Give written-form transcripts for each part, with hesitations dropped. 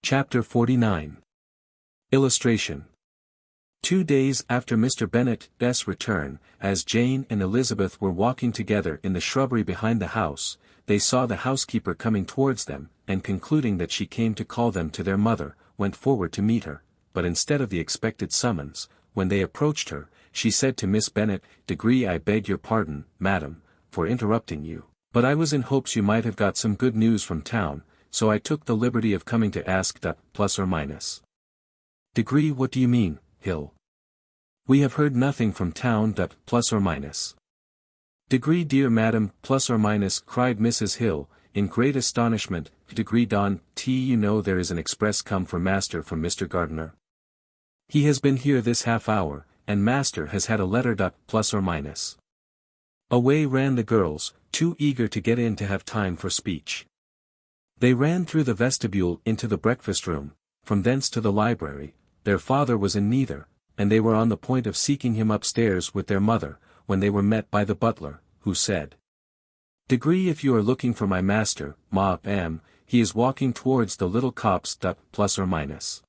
Chapter 49. Illustration. 2 days after Mr. Bennet's return, as Jane and Elizabeth were walking together in the shrubbery behind the house, they saw the housekeeper coming towards them, and concluding that she came to call them to their mother, went forward to meet her, but instead of the expected summons, when they approached her, she said to Miss Bennet, "I beg your pardon, madam, for interrupting you, but I was in hopes you might have got some good news from town, so I took the liberty of coming to ask plus or minus." "What do you mean, Hill? We have heard nothing from town plus or minus." "Dear madam, plus or minus," cried Mrs. Hill, in great astonishment. Don you know there is an express come for master from Mr. Gardiner. He has been here this half hour, and master has had a letter plus or minus." Away ran the girls, too eager to get in to have time for speech. They ran through the vestibule into the breakfast room, from thence to the library. Their father was in neither, and they were on the point of seeking him upstairs with their mother, when they were met by the butler, who said, "If you are looking for my master, ma'am, he is walking towards the little copse plus or minus."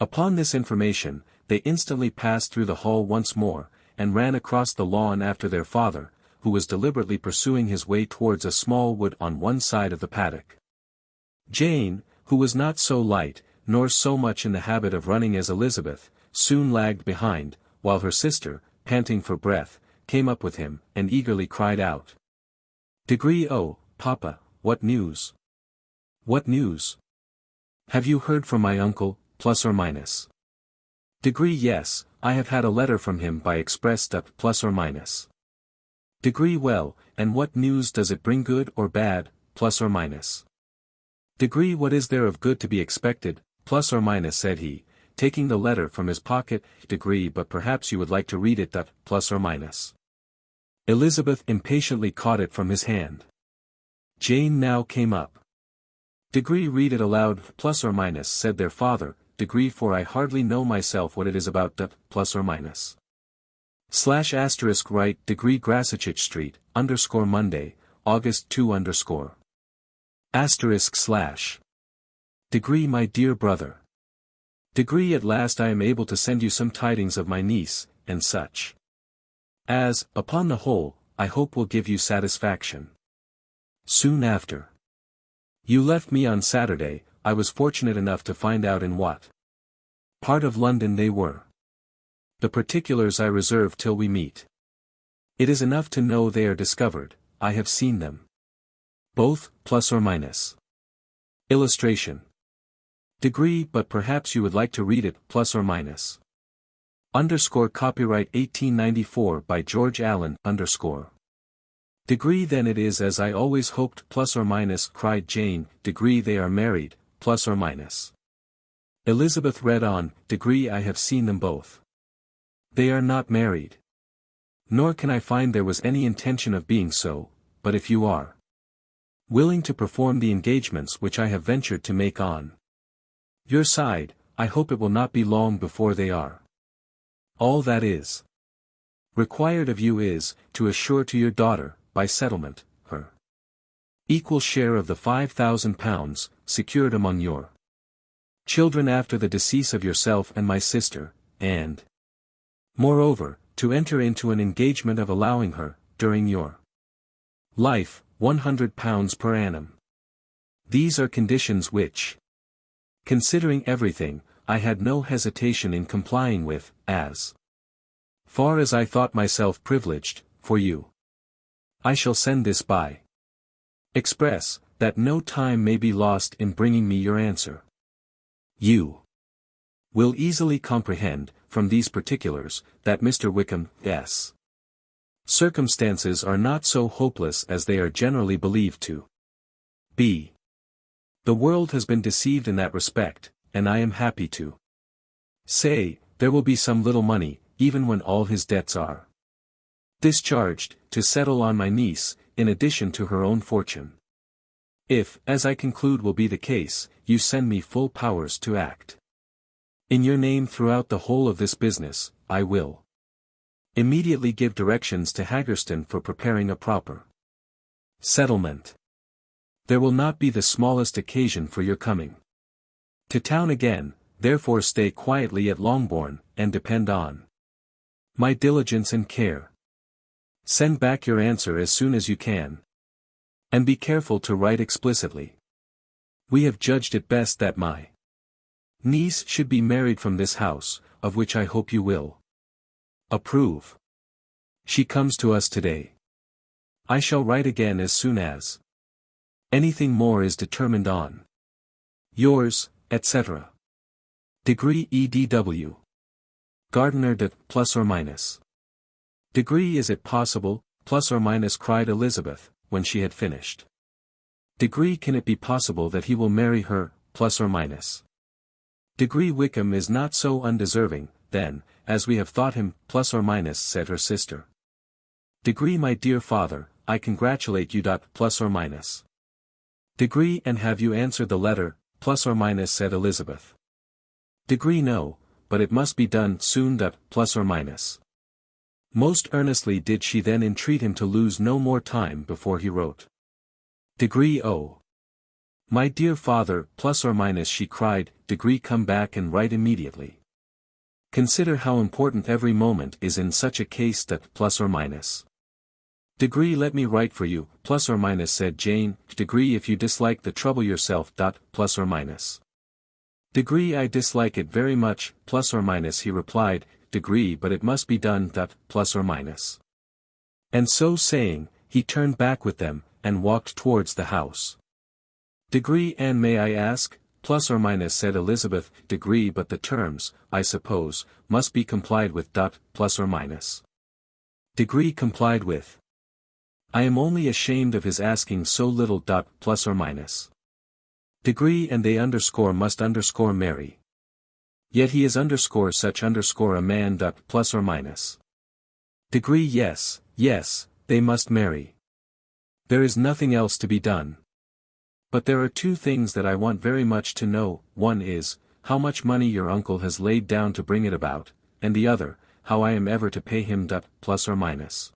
Upon this information, they instantly passed through the hall once more, and ran across the lawn after their father, who was deliberately pursuing his way towards a small wood on one side of the paddock. Jane, who was not so light, nor so much in the habit of running as Elizabeth, soon lagged behind, while her sister, panting for breath, came up with him, and eagerly cried out, "Oh, papa, what news? What news? Have you heard from my uncle, plus or minus?" Yes, I have had a letter from him by express plus or minus." Well, and what news does it bring, good or bad, plus or minus?" "What is there of good to be expected, plus or minus?" said he, taking the letter from his pocket. But perhaps you would like to read it plus or minus." Elizabeth impatiently caught it from his hand. Jane now came up. "Read it aloud, plus or minus," said their father. For I hardly know myself what it is about plus or minus. / right Grasachich Street, Monday, August 2 _ / my dear brother. At last I am able to send you some tidings of my niece, and such as, upon the whole, I hope will give you satisfaction. Soon after you left me on Saturday, I was fortunate enough to find out in what part of London they were. The particulars I reserve till we meet. It is enough to know they are discovered. I have seen them. Both, plus or minus. Illustration. But perhaps you would like to read it, plus or minus. Copyright 1894 by George Allen, Then it is as I always hoped, plus or minus, cried Jane. They are married, plus or minus. Elizabeth read on. I have seen them both. They are not married. Nor can I find there was any intention of being so, but if you are willing to perform the engagements which I have ventured to make on your side, I hope it will not be long before they are. All that is required of you is, to assure to your daughter, by settlement, her equal share of the £5,000, secured among your children after the decease of yourself and my sister, and, moreover, to enter into an engagement of allowing her, during your life, £100 per annum. These are conditions which, considering everything, I had no hesitation in complying with, as far as I thought myself privileged, for you. I shall send this by express, that no time may be lost in bringing me your answer. You will easily comprehend, from these particulars, that Mr. Wickham's circumstances are not so hopeless as they are generally believed to be. The world has been deceived in that respect, and I am happy to say, there will be some little money, even when all his debts are discharged, to settle on my niece, in addition to her own fortune. If, as I conclude will be the case, you send me full powers to act in your name throughout the whole of this business, I will immediately give directions to Haggerston for preparing a proper settlement. There will not be the smallest occasion for your coming. To town again, therefore stay quietly at Longbourn, and depend on my diligence and care. Send back your answer as soon as you can. And be careful to write explicitly. We have judged it best that my niece should be married from this house, of which I hope you will approve. She comes to us today. I shall write again as soon as anything more is determined on. Yours, etc. Degree EDW. Gardiner de plus or minus. Degree is it possible, plus or minus, cried Elizabeth, when she had finished. Degree can it be possible that he will marry her, plus or minus. Degree Wickham is not so undeserving, then, as we have thought him, plus or minus, said her sister. Degree my dear father, I congratulate you. Plus or minus. Degree and have you answered the letter, plus or minus, said Elizabeth. Degree no, but it must be done soon. Plus or minus. Most earnestly did she then entreat him to lose no more time before he wrote. Degree oh. My dear father, plus or minus, she cried, Degree come back and write immediately. Consider how important every moment is in such a case. Plus or minus. Degree let me write for you, plus or minus, said Jane. Degree if you dislike the trouble yourself. Plus or minus. Degree I dislike it very much, plus or minus, he replied. Degree but it must be done. Plus or minus. And so saying, he turned back with them, and walked towards the house. Degree and may I ask, plus or minus, said Elizabeth. Degree but the terms, I suppose, must be complied with. Plus or minus. Degree complied with. I am only ashamed of his asking so little. Plus or minus. Degree and they must marry. Yet he is such a man. Plus or minus. Degree yes, they must marry. There is nothing else to be done. But there are two things that I want very much to know. One is, how much money your uncle has laid down to bring it about, and the other, how I am ever to pay him. Plus or minus.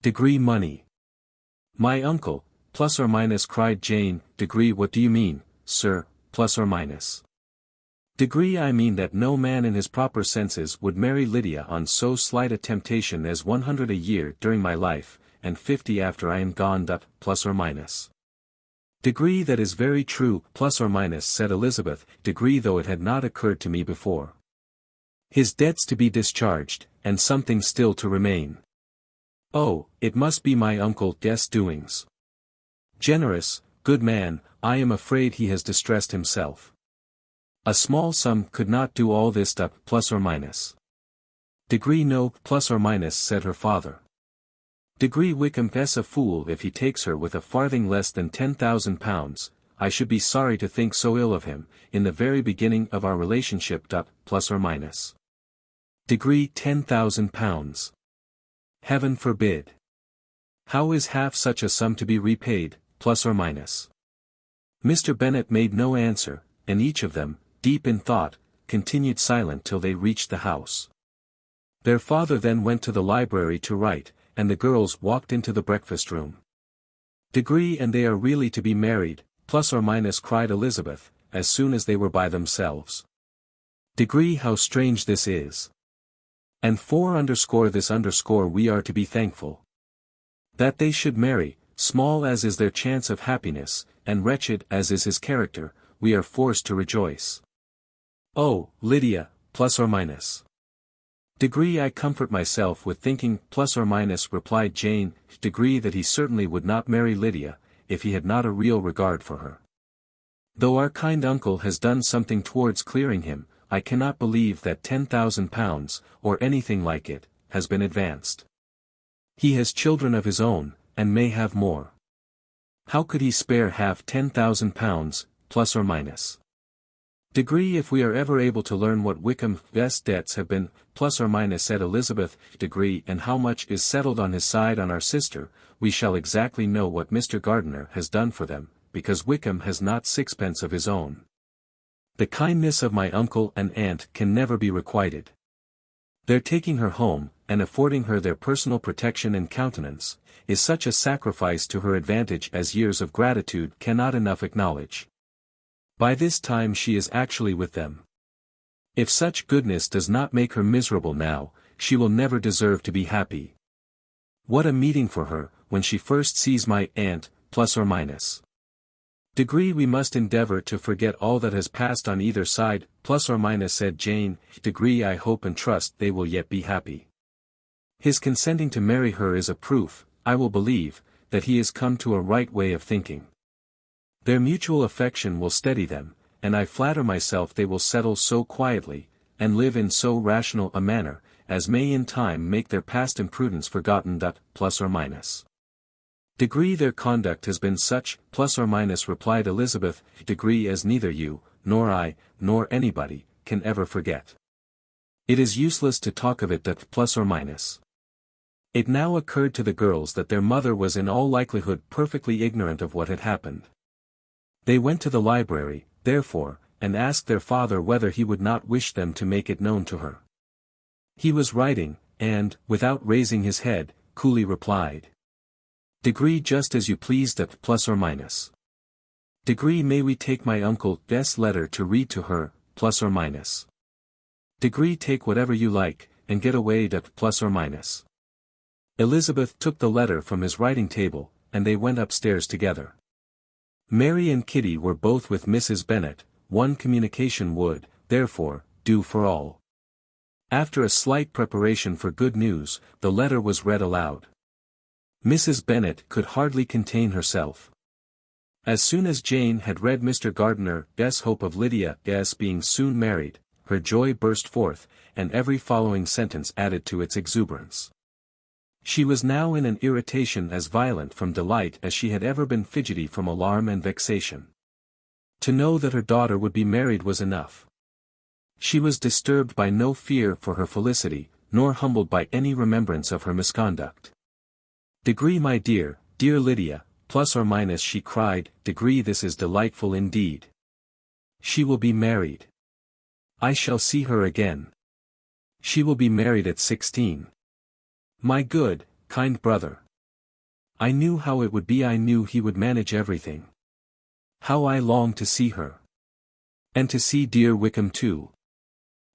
Degree money. My uncle, plus or minus, cried Jane. Degree what do you mean, sir, plus or minus? Degree I mean that no man in his proper senses would marry Lydia on so slight a temptation as 100 a year during my life, and 50 after I am gone. Plus or minus. Degree that is very true, plus or minus, said Elizabeth. Degree though it had not occurred to me before. His debts to be discharged, and something still to remain. Oh, it must be my uncle Guest's doings. Generous, good man, I am afraid he has distressed himself. A small sum could not do all this. Plus or minus. Degree no, plus or minus, said her father. Degree Wickham's a fool if he takes her with a farthing less than £10,000. I should be sorry to think so ill of him, in the very beginning of our relationship. Plus or minus. Degree £10,000. Heaven forbid. How is half such a sum to be repaid, plus or minus? Mr. Bennet made no answer, and each of them, deep in thought, continued silent till they reached the house. Their father then went to the library to write, and the girls walked into the breakfast room. Degree and they are really to be married, plus or minus, cried Elizabeth, as soon as they were by themselves. Degree how strange this is. And we are to be thankful. That they should marry, small as is their chance of happiness, and wretched as is his character, we are forced to rejoice. Oh, Lydia, plus or minus. Degree I comfort myself with thinking, plus or minus, replied Jane. Degree that he certainly would not marry Lydia, if he had not a real regard for her. Though our kind uncle has done something towards clearing him, I cannot believe that £10,000, or anything like it, has been advanced. He has children of his own, and may have more. How could he spare half £10,000, plus or minus? Degree if we are ever able to learn what Wickham's debts have been, plus or minus, said Elizabeth. Degree and how much is settled on his side on our sister, we shall exactly know what Mr. Gardiner has done for them, because Wickham has not sixpence of his own. The kindness of my uncle and aunt can never be requited. Their taking her home, and affording her their personal protection and countenance, is such a sacrifice to her advantage as years of gratitude cannot enough acknowledge. By this time she is actually with them. If such goodness does not make her miserable now, she will never deserve to be happy. What a meeting for her, when she first sees my aunt, plus or minus. Degree we must endeavor to forget all that has passed on either side, plus or minus said Jane. Degree I hope and trust they will yet be happy. His consenting to marry her is a proof, I will believe, that he is come to a right way of thinking. Their mutual affection will steady them, and I flatter myself they will settle so quietly, and live in so rational a manner, as may in time make their past imprudence forgotten. Plus or minus. Degree their conduct has been such, plus or minus replied Elizabeth, degree as neither you, nor I, nor anybody, can ever forget. It is useless to talk of it. Plus or minus. It now occurred to the girls that their mother was in all likelihood perfectly ignorant of what had happened. They went to the library, therefore, and asked their father whether he would not wish them to make it known to her. He was writing, and, without raising his head, coolly replied. Degree just as you please. Plus or minus. Degree may we take my uncle's letter to read to her, plus or minus. Degree take whatever you like, and get away. Plus or minus. Elizabeth took the letter from his writing table, and they went upstairs together. Mary and Kitty were both with Mrs. Bennet. One communication would, therefore, do for all. After a slight preparation for good news, the letter was read aloud. Mrs. Bennet could hardly contain herself. As soon as Jane had read Mr. Gardiner's hope of Lydia's being soon married, her joy burst forth, and every following sentence added to its exuberance. She was now in an irritation as violent from delight as she had ever been fidgety from alarm and vexation. To know that her daughter would be married was enough. She was disturbed by no fear for her felicity, nor humbled by any remembrance of her misconduct. Degree my dear, dear Lydia, plus or minus she cried, degree this is delightful indeed. She will be married. I shall see her again. She will be married at 16. My good, kind brother. I knew how it would be. I knew he would manage everything. How I long to see her. And to see dear Wickham too.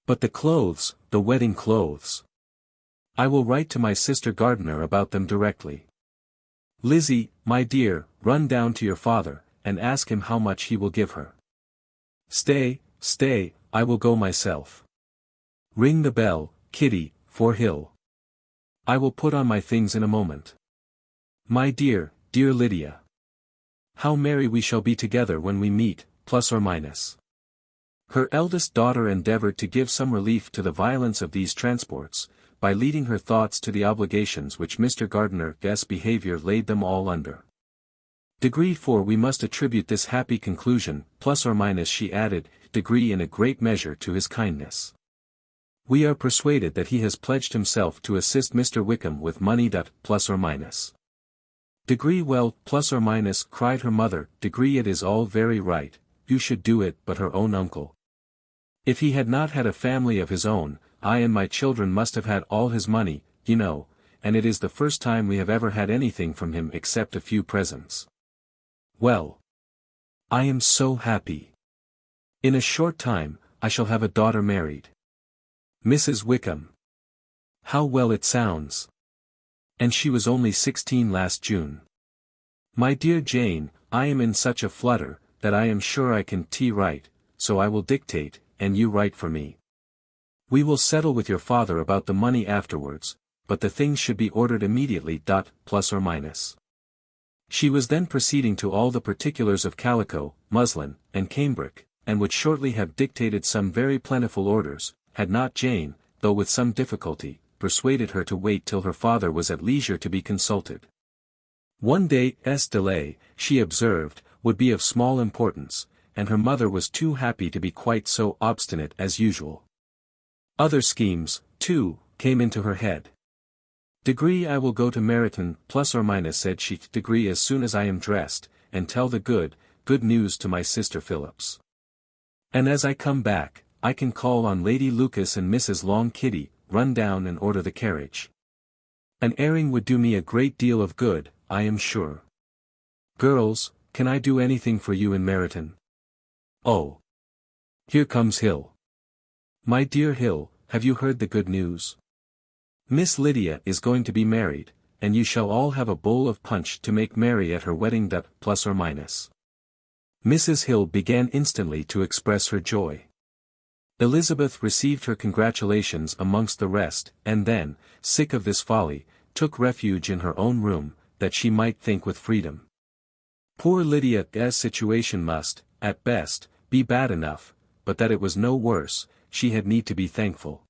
But the clothes, the wedding clothes. I will write to my sister Gardiner about them directly. Lizzie, my dear, run down to your father, and ask him how much he will give her. Stay, I will go myself. Ring the bell, Kitty, for Hill. I will put on my things in a moment. My dear, dear Lydia. How merry we shall be together when we meet, plus or minus. Her eldest daughter endeavored to give some relief to the violence of these transports, by leading her thoughts to the obligations which Mr. Gardiner's behavior laid them all under. Degree for we must attribute this happy conclusion, plus or minus she added, degree in a great measure to his kindness. We are persuaded that he has pledged himself to assist Mr. Wickham with money. Plus or minus. Degree well, plus or minus cried her mother, degree it is all very right, you should do it, but her own uncle. If he had not had a family of his own, I and my children must have had all his money, you know, and it is the first time we have ever had anything from him except a few presents. Well. I am so happy. In a short time, I shall have a daughter married. Mrs. Wickham. How well it sounds. And she was only 16 last June. My dear Jane, I am in such a flutter, that I am sure I can write, so I will dictate, and you write for me. We will settle with your father about the money afterwards, but the things should be ordered immediately. Plus or minus. She was then proceeding to all the particulars of calico, muslin, and cambric, and would shortly have dictated some very plentiful orders, had not Jane, though with some difficulty, persuaded her to wait till her father was at leisure to be consulted. One day's delay, she observed, would be of small importance, and her mother was too happy to be quite so obstinate as usual. Other schemes, too, came into her head. Degree I will go to Meryton, plus or minus said she, degree as soon as I am dressed, and tell the good news to my sister Phillips. And as I come back, I can call on Lady Lucas and Mrs. Long. Kitty, run down and order the carriage. An airing would do me a great deal of good, I am sure. Girls, can I do anything for you in Meryton? Oh. Here comes Hill. My dear Hill, have you heard the good news? Miss Lydia is going to be married, and you shall all have a bowl of punch to make merry at her wedding day, plus or minus. Mrs. Hill began instantly to express her joy. Elizabeth received her congratulations amongst the rest, and then, sick of this folly, took refuge in her own room, that she might think with freedom. Poor Lydia's situation must, at best, be bad enough, but that it was no worse, she had need to be thankful.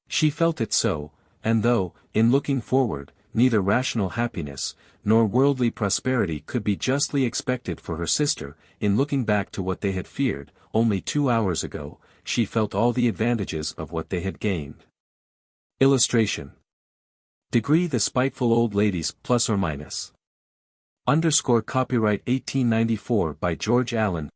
She felt it so, and though, in looking forward, neither rational happiness, nor worldly prosperity could be justly expected for her sister, in looking back to what they had feared, only 2 hours ago, she felt all the advantages of what they had gained. Illustration. Degree the spiteful old ladies, plus or minus. Copyright 1894 by George Allen,